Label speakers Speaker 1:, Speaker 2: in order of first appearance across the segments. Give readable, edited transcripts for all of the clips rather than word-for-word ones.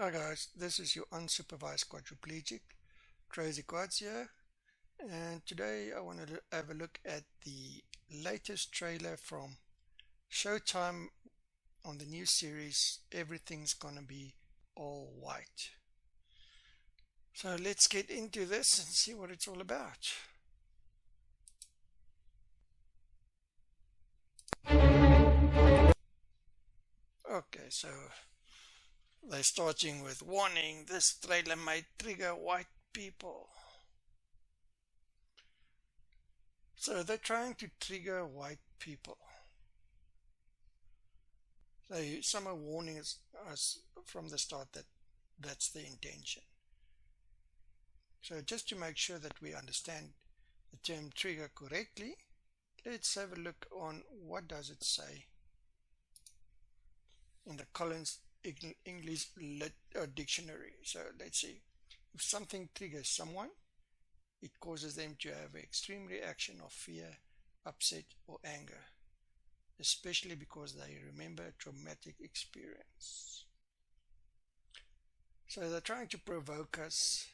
Speaker 1: Hi guys, this is your unsupervised quadriplegic, Crazy Quads here, and today I wanted to have a look at the latest trailer from Showtime on the new series, Everything's Gonna Be All White. So let's get into this and see what it's all about. Okay, so they're starting with warning, this trailer might trigger white people. So they're trying to trigger white people. Some are warning us from the start that that's the intention. So just to make sure that we understand the term trigger correctly, let's have a look on what does it say in the Collins English Dictionary. So let's see. If something triggers someone, it causes them to have an extreme reaction of fear, upset, or anger, especially because they remember a traumatic experience. So they're trying to provoke us.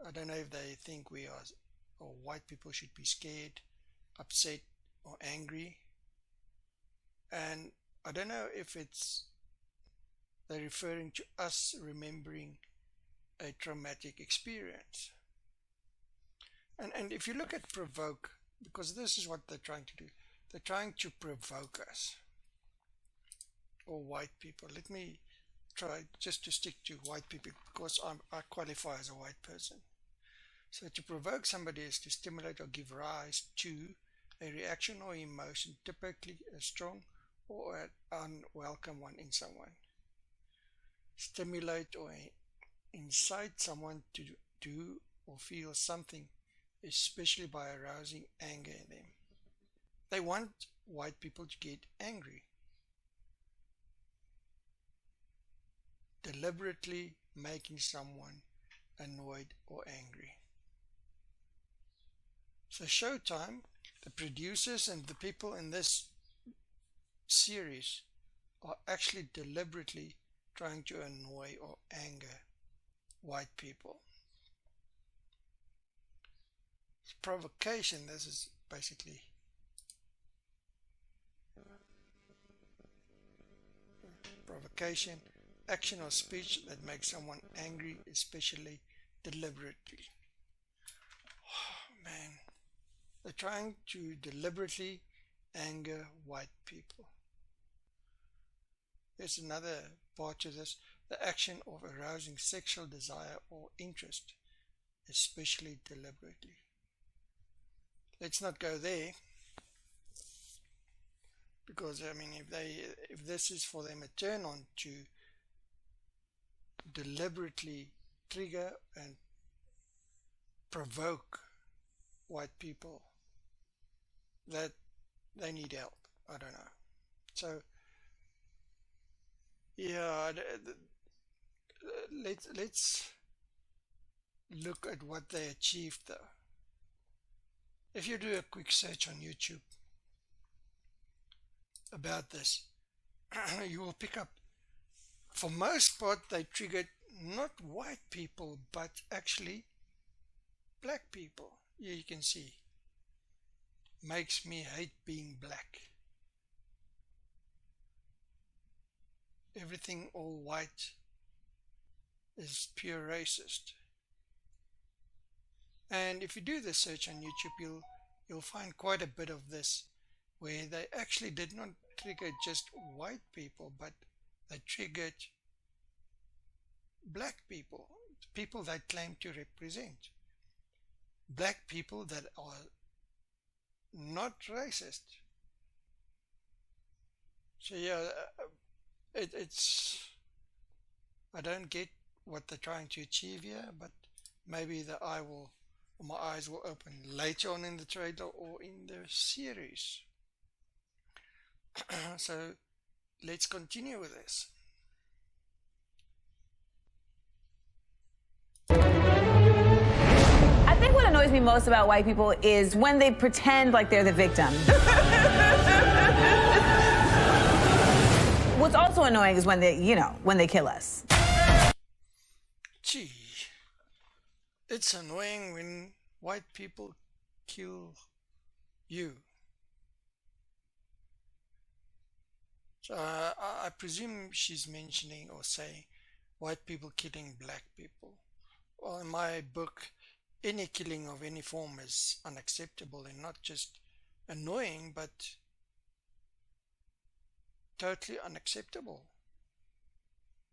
Speaker 1: I don't know if they think we are, or white people should be scared, upset, or angry. And I don't know if they're referring to us remembering a traumatic experience. And if you look at provoke, because this is what they're trying to do, they're trying to provoke us, or white people. Let me try just to stick to white people because I qualify as a white person. So to provoke somebody is to stimulate or give rise to a reaction or emotion, typically a strong or an unwelcome one in someone. Stimulate or incite someone to do or feel something, especially by arousing anger in them. They want white people to get angry, deliberately making someone annoyed or angry. So Showtime, the producers and the people in this series are actually deliberately trying to annoy or anger white people. It's provocation. This is basically provocation, action or speech that makes someone angry, especially deliberately. Oh, man, they're trying to deliberately anger white people. There's another part to this, the action of arousing sexual desire or interest, especially deliberately. Let's not go there, because I mean, if this is for them a turn on to deliberately trigger and provoke white people, that they need help. I don't know. So yeah, let's look at what they achieved though. If you do a quick search on YouTube about this, you will pick up, for most part, they triggered not white people, but actually black people. Here you can see, makes me hate being black. Everything all white is pure racist. And if you do the search on YouTube, you'll find quite a bit of this, where they actually did not trigger just white people, but they triggered black people, people they claim to represent, black people that are not racist. So yeah, it's I don't get what they're trying to achieve here, but maybe my eyes will open later on in the trailer or in the series. So let's continue with this.
Speaker 2: I think what annoys me most about white people is when they pretend like they're the victim. What's also annoying is when they kill us.
Speaker 1: Gee, it's annoying when white people kill you. So I presume she's mentioning or saying white people killing black people. Well, in my book, any killing of any form is unacceptable, and not just annoying, but totally unacceptable.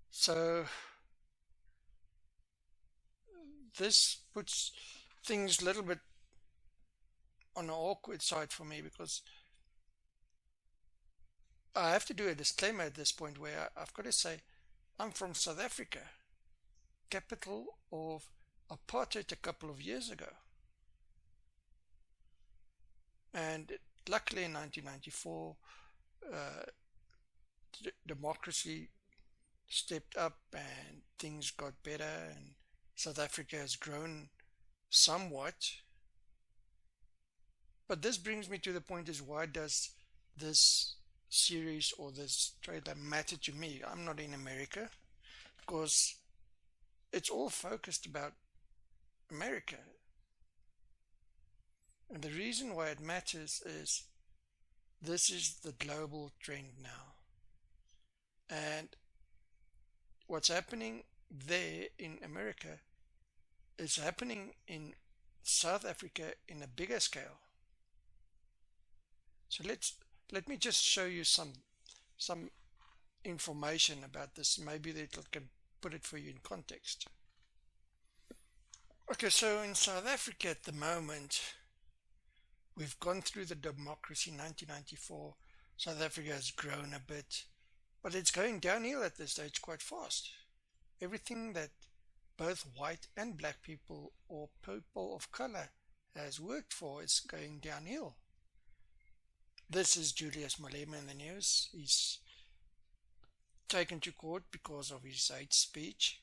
Speaker 1: So this puts things a little bit on an awkward side for me, because I have to do a disclaimer at this point where I've got to say I'm from South Africa, capital of apartheid a couple of years ago. And luckily in 1994, democracy stepped up and things got better, and South Africa has grown somewhat. But this brings me to the point is, why does this series or this trailer matter to me? I'm not in America, because it's all focused about America. And the reason why it matters is this is the global trend now. And what's happening there in America is happening in South Africa in a bigger scale. So let me just show you some information about this. Maybe that can put it for you in context. Okay, so in South Africa at the moment, we've gone through the democracy in 1994. South Africa has grown a bit, but it's going downhill at this stage quite fast. Everything that both white and black people or people of color has worked for is going downhill. This is Julius Malema in the news. He's taken to court because of his hate speech.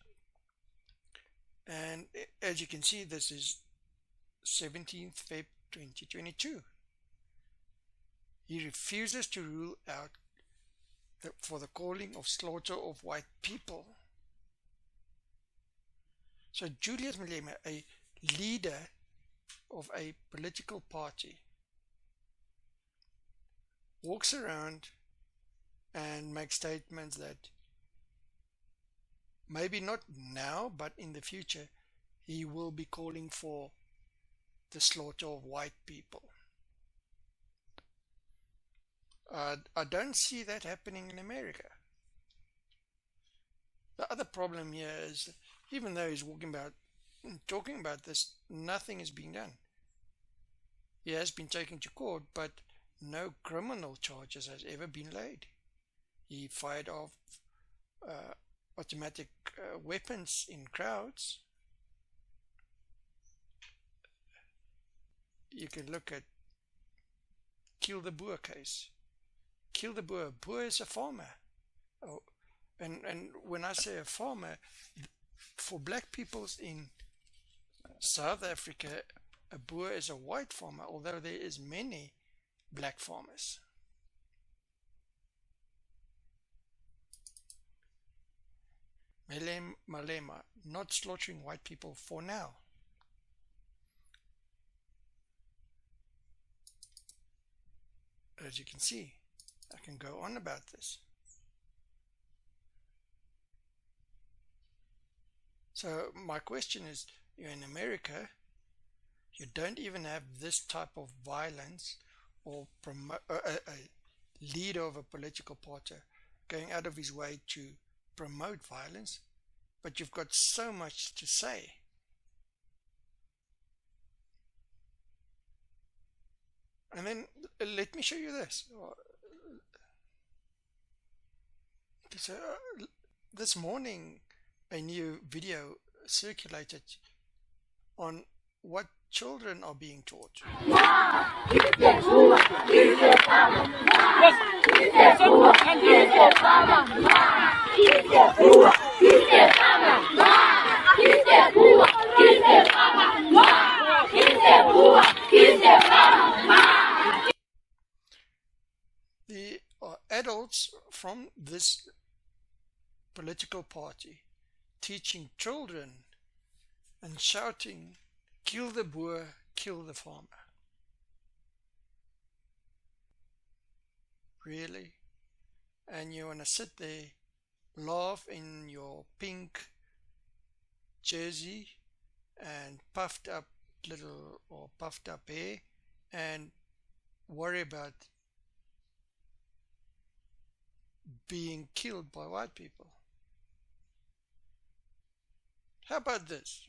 Speaker 1: And as you can see, this is 17th Feb 2022. He refuses to rule out for the calling of slaughter of white people. So Julius Malema, a leader of a political party, walks around and makes statements that maybe not now, but in the future, he will be calling for the slaughter of white people. I don't see that happening in America. The other problem here is, even though he's talking about this, nothing is being done. He has been taken to court, but no criminal charges has ever been laid. He fired off automatic weapons in crowds. You can look at Kill the Boer case. Kill the Boer. Boer is a farmer. Oh, and when I say a farmer, for black peoples in South Africa, a Boer is a white farmer, although there is many black farmers. Malema, not slaughtering white people for now. As you can see, I can go on about this. So my question is, you're in America, you don't even have this type of violence, or a leader of a political party going out of his way to promote violence, but you've got so much to say. And then let me show you this. So this morning a new video circulated on what children are being taught. The adults from this political party teaching children and shouting, kill the boer, kill the farmer. Really? And you want to sit there, laugh in your pink jersey and puffed up hair and worry about being killed by white people. How about this?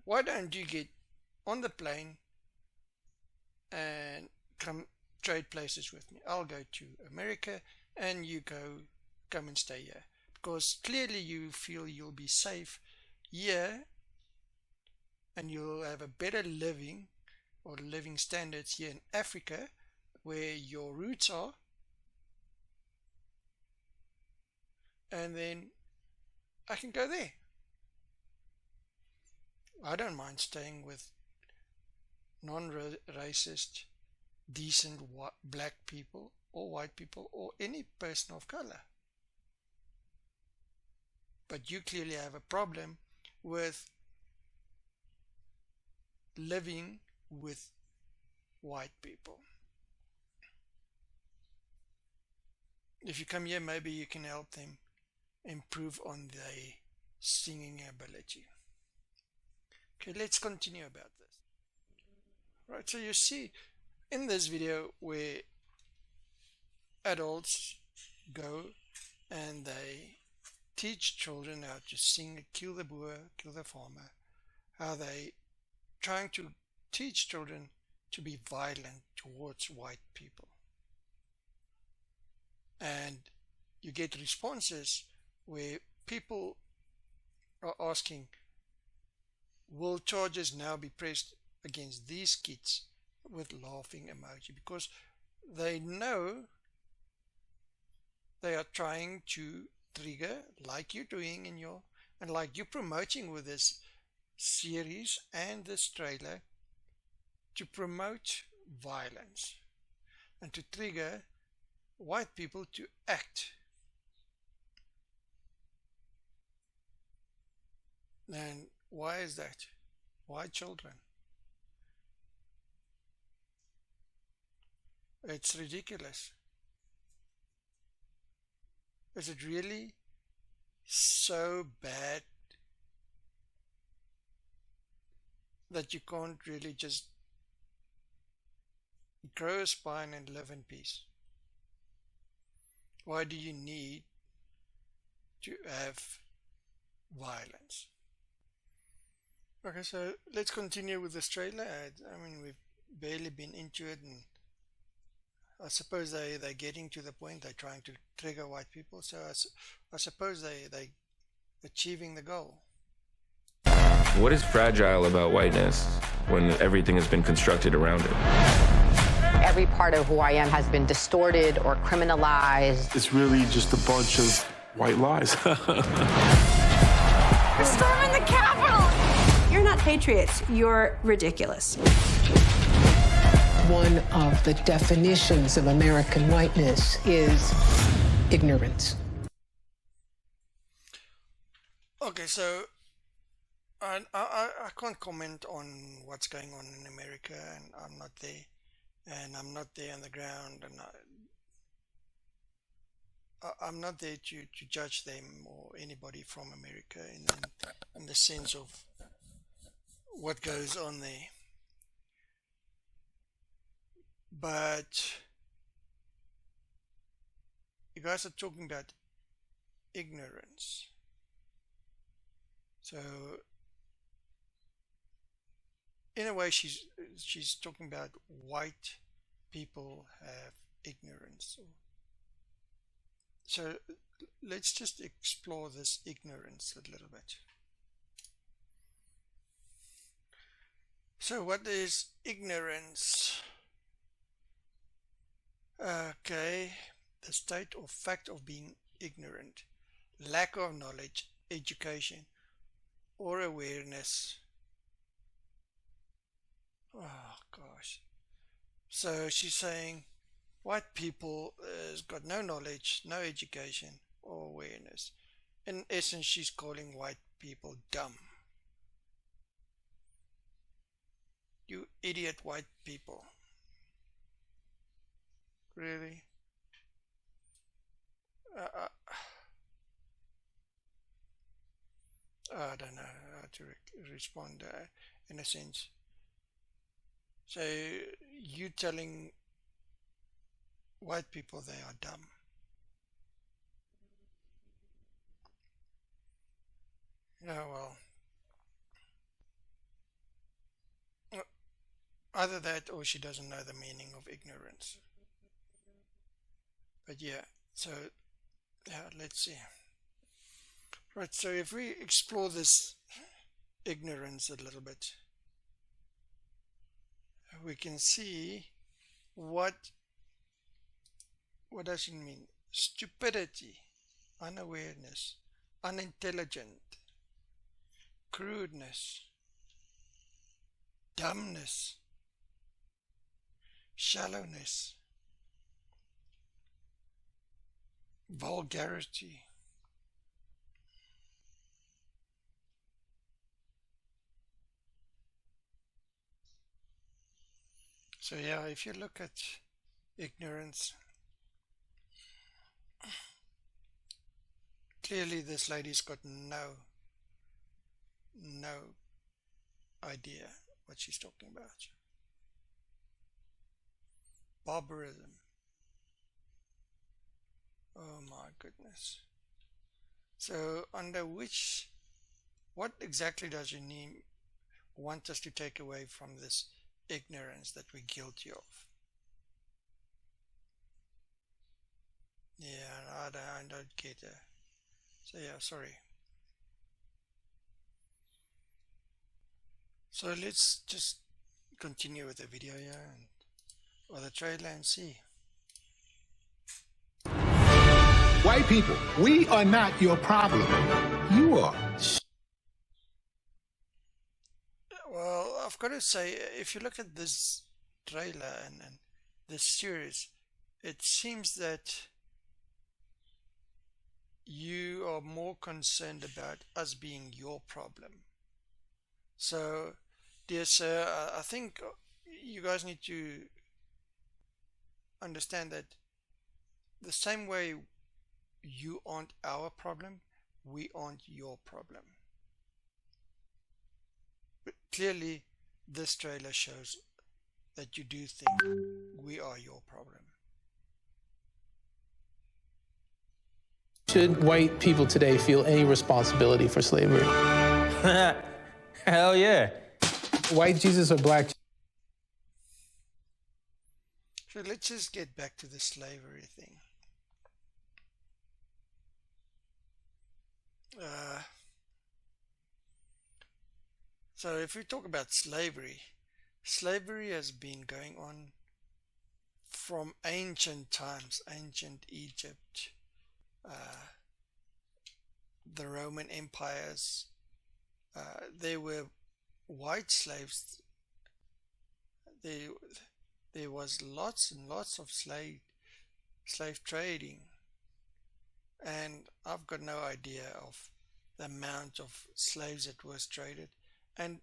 Speaker 1: Why don't you get on the plane and come trade places with me? I'll go to America and you come and stay here, because clearly you feel you'll be safe here and you'll have a better living standards here in Africa, where your roots are, and then I can go there. I don't mind staying with non-racist, decent black people or white people or any person of color. But you clearly have a problem with living with white people. If you come here, maybe you can help them improve on their singing ability. Okay, let's continue about this. Right, so you see in this video where adults go and they teach children how to sing kill the boer, kill the farmer, how they trying to teach children to be violent towards white people. And you get responses where people are asking, will charges now be pressed against these kids, with laughing emoji, because they know they are trying to trigger, like you're doing in your, and like you're promoting with this series and this trailer, to promote violence and to trigger white people to act. And why is that? Why children? It's ridiculous. Is it really so bad that you can't really just grow a spine and live in peace? Why do you need to have violence? Okay, so let's continue with this trailer. I mean, we've barely been into it, and I suppose they're getting to the point. They're trying to trigger white people, so I suppose they're achieving the goal.
Speaker 3: What is fragile about whiteness when everything has been constructed around it?
Speaker 4: Every part of who I am has been distorted or criminalized.
Speaker 5: It's really just a bunch of white lies.
Speaker 2: We're storming the Capitol!
Speaker 6: You're not patriots. You're ridiculous.
Speaker 7: One of the definitions of American whiteness is ignorance.
Speaker 1: Okay, so I can't comment on what's going on in America, and I'm not there, and I'm not there on the ground, and I'm not there to judge them or anybody from America in the sense of what goes on there. But you guys are talking about ignorance. So in a way she's talking about white people have ignorance. So let's just explore this ignorance a little bit. So what is ignorance? Okay, the state or fact of being ignorant, lack of knowledge, education, or awareness. Oh gosh. So she's saying white people has got no knowledge, no education or awareness. In essence, she's calling white people dumb. You idiot white people. Really? I don't know how to respond in a sense. So you telling white people they are dumb. Yeah, well, either that or she doesn't know the meaning of ignorance. But yeah, so yeah, let's see. Right, so if we explore this ignorance a little bit, we can see what does it mean? Stupidity, unawareness, unintelligent, crudeness, dumbness, shallowness, vulgarity, so yeah, if you look at ignorance, clearly this lady's got no idea what she's talking about. Barbarism. Oh my goodness. So under what exactly does your name want us to take away from this ignorance that we're guilty of? Yeah, I don't get it. So yeah, sorry. So let's just continue with the video here or the trailer and see.
Speaker 8: White people, we are not your problem. You are.
Speaker 1: Well, I've got to say, if you look at this trailer and this series, it seems that you are more concerned about us being your problem. So, dear sir, I think you guys need to understand that the same way you aren't our problem, we aren't your problem. But clearly, this trailer shows that you do think we are your problem.
Speaker 9: Should white people today feel any responsibility for slavery?
Speaker 10: Hell yeah.
Speaker 9: White Jesus or black?
Speaker 1: So let's just get back to the slavery thing. So if we talk about slavery, slavery has been going on from ancient times, ancient Egypt, the Roman empires. There were white slaves. There was lots and lots of slave trading, and I've got no idea of the amount of slaves that was traded. And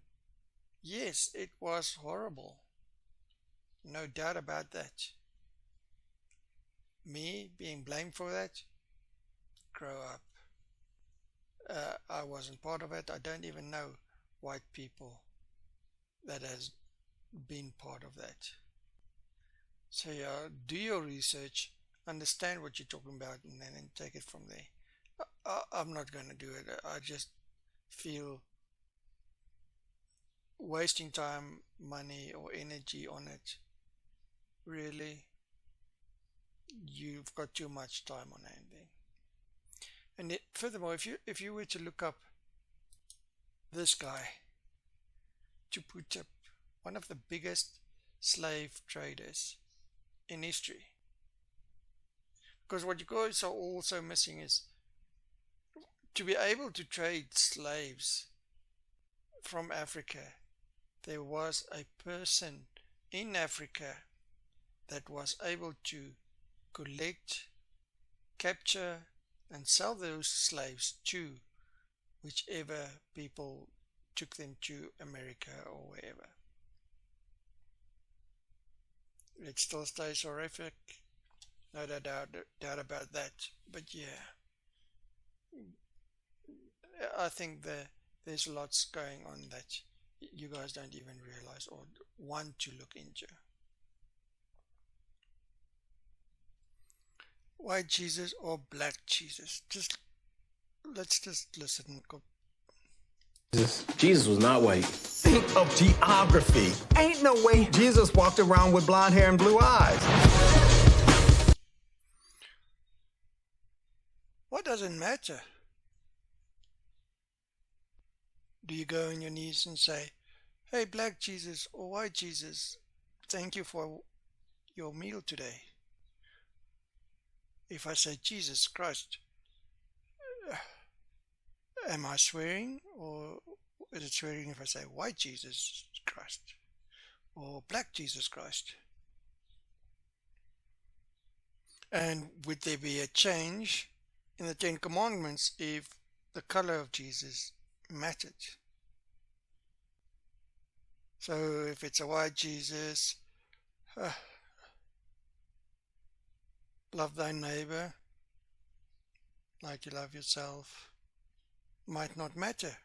Speaker 1: yes, it was horrible, no doubt about that. Me being blamed for that? Grow up. I wasn't part of it. I don't even know white people that has been part of that. So yeah, do your research, understand what you're talking about, and then take it from there. I'm not going to do it. I just feel wasting time, money or energy on it. Really, you've got too much time on anything. And furthermore, if you were to look up this guy, Chuputep, one of the biggest slave traders in history, because what you guys are also missing is to be able to trade slaves from Africa. There was a person in Africa that was able to collect, capture, and sell those slaves to whichever people took them to America or wherever. It still stays horrific, no doubt about that. But yeah, I think there's lots going on that you guys don't even realize or want to look into. White Jesus or black Jesus? Let's just listen.
Speaker 10: Jesus was not white.
Speaker 11: Think of geography. Ain't no way Jesus walked around with blonde hair and blue eyes.
Speaker 1: What does it matter? Do you go on your knees and say, "Hey, black Jesus or white Jesus, thank you for your meal today"? If I say Jesus Christ, am I swearing, or is it swearing if I say white Jesus Christ or black Jesus Christ? And would there be a change in the Ten Commandments if the color of Jesus mattered? So if it's a white Jesus, love thy neighbor like you love yourself, might not matter.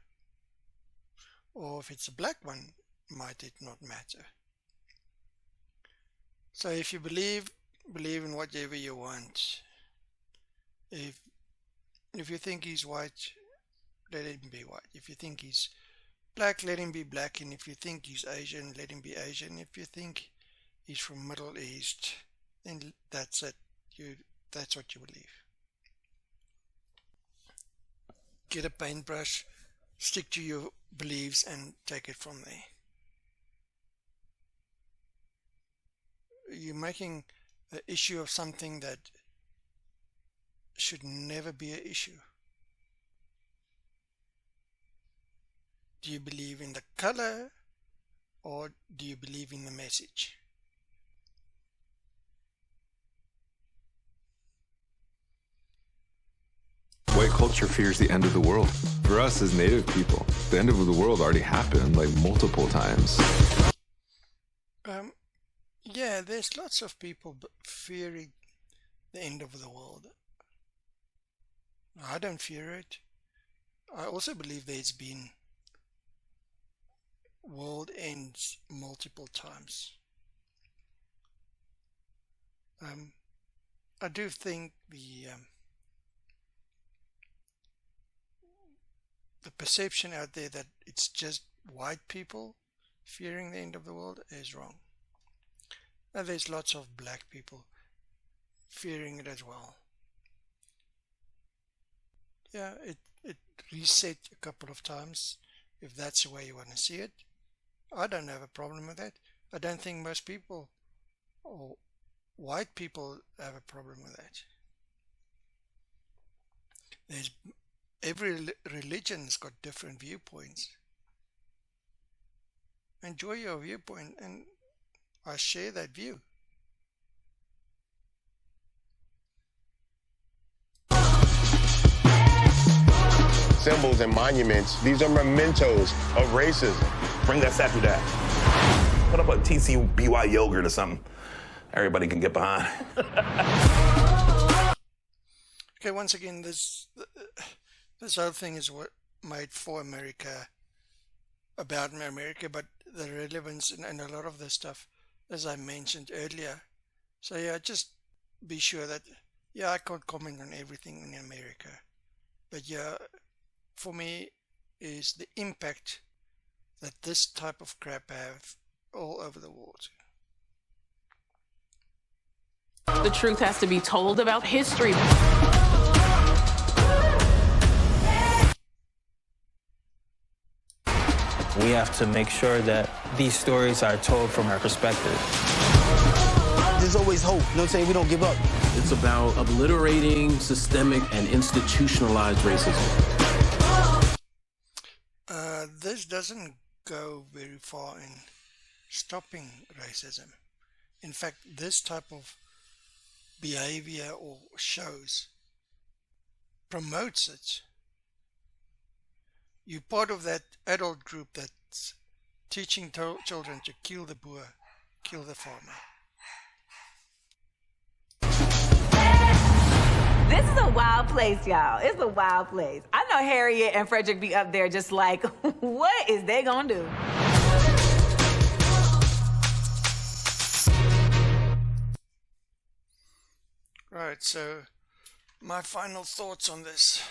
Speaker 1: Or if it's a black one, might it not matter? So if you believe in whatever you want. If you think he's white, let him be white. If you think he's black, let him be black. And if you think he's Asian, let him be Asian. If you think he's from Middle East, then that's it. That's what you believe. Get a paintbrush, stick to your beliefs, and take it from there. You're making an issue of something that should never be an issue. Do you believe in the color, or do you believe in the message?
Speaker 12: White culture fears the end of the world. For us as Native people, the end of the world already happened like multiple times.
Speaker 1: Yeah, there's lots of people fearing the end of the world. I don't fear it. I also believe there's been world ends multiple times. I do think the perception out there that it's just white people fearing the end of the world is wrong. And there's lots of black people fearing it as well. Yeah, it reset a couple of times, if that's the way you want to see it. I don't have a problem with that. I don't think most people or white people have a problem with that. Every religion's got different viewpoints. Enjoy your viewpoint, and I share that view.
Speaker 13: Symbols and monuments, these are mementos of racism.
Speaker 14: Bring that statue down. Put up a TCBY yogurt or something everybody can get behind.
Speaker 1: Okay, once again, this whole thing is what made for America, about America, but the relevance and a lot of the stuff, as I mentioned earlier. So yeah, just be sure that, yeah, I can't comment on everything in America, but yeah, for me is the impact that this type of crap have all over the world.
Speaker 15: The truth has to be told about history.
Speaker 16: We have to make sure that these stories are told from our perspective.
Speaker 10: There's always hope. You know what I'm saying? We don't give up.
Speaker 9: It's about obliterating systemic and institutionalized racism.
Speaker 1: This doesn't go very far in stopping racism. In fact, this type of behavior or shows promotes it. You're part of that adult group that's teaching children to kill the boer, kill the farmer.
Speaker 2: This is a wild place, y'all. It's a wild place. I know Harriet and Frederick be up there just like, what is they gonna do?
Speaker 1: Right, so my final thoughts on this.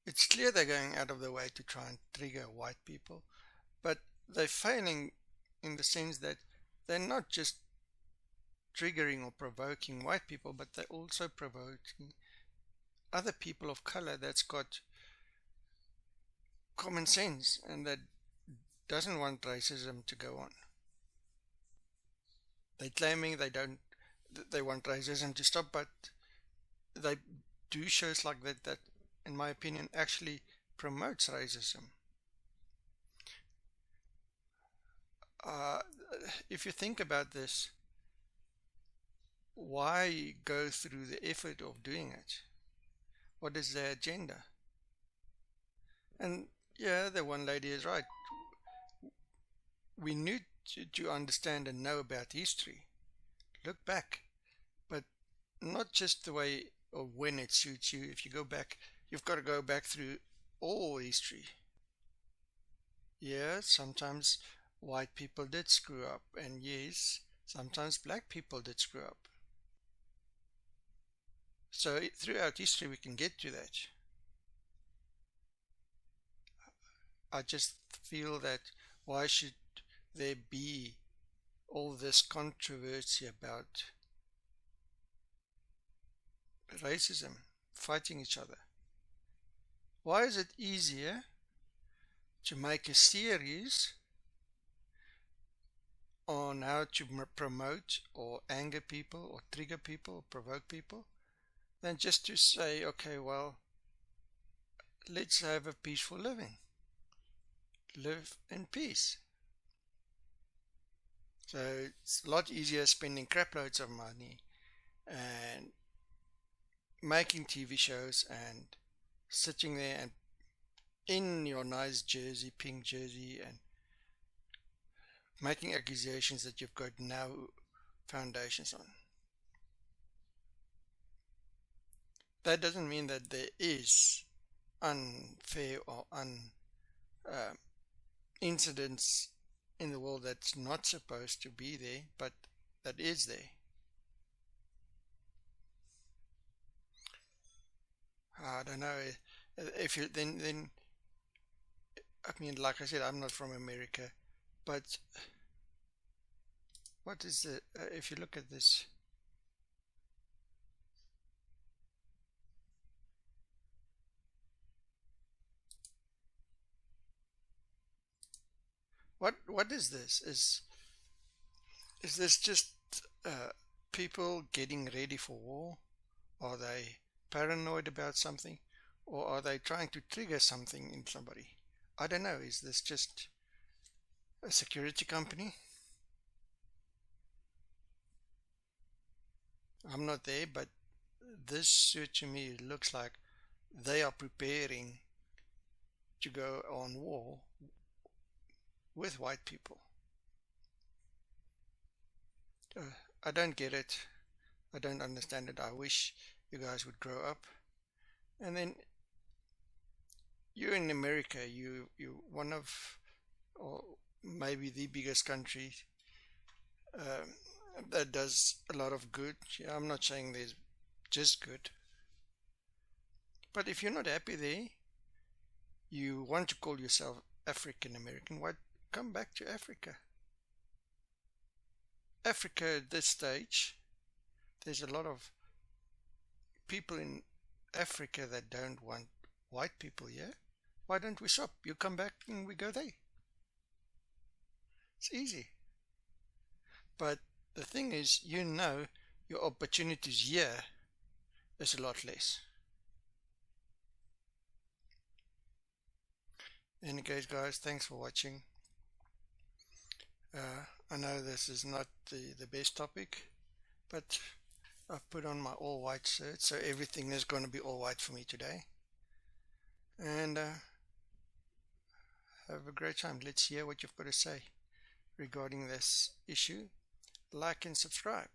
Speaker 1: It's clear they're going out of their way to try and trigger white people, but they're failing in the sense that they're not just triggering or provoking white people, but they're also provoking other people of color that's got common sense and that doesn't want racism to go on. They're claiming they want racism to stop, but they do shows like that in my opinion actually promotes racism. If you think about this, why go through the effort of doing it? What is their agenda? And yeah, the one lady is right. We need to understand and know about history. Look back, but not just the way or when it suits you. If you go back, you've got to go back through all history. Yeah, sometimes white people did screw up, and yes, sometimes black people did screw up. So throughout history we can get to that. I just feel that why should there be all this controversy about racism, fighting each other? Why is it easier to make a series on how to promote or anger people or trigger people or provoke people than just to say, okay, well, let's have a peaceful living, live in peace? So it's a lot easier spending crap loads of money and making TV shows and sitting there and in your nice jersey, pink jersey, and making accusations that you've got no foundations on. That doesn't mean that there is unfair or incidents in the world that's not supposed to be there, but that is there. I don't know if you then I mean, like I said, I'm not from America, but what is the if you look at this, what is this? Is this just people getting ready for war? Are they paranoid about something, or are they trying to trigger something in somebody? I don't know. Is this just a security company? I'm not there, but this to me looks like they are preparing to go on war with white people. I don't get it. I don't understand it. I wish you guys would grow up. And then you're in America, you're one of, or maybe the biggest country that does a lot of good. Yeah, I'm not saying there's just good, but if you're not happy there, you want to call yourself African American, why come back to Africa? Africa at this stage, there's a lot of people in Africa that don't want white people here. Why don't we swap? You come back and we go there. It's easy. But the thing is, you know, your opportunities here is a lot less. Anyways, guys, thanks for watching. I know this is not the best topic, but I've put on my all white shirt, so everything is going to be all white for me today. And have a great time. Let's hear what you've got to say regarding this issue. Like and subscribe.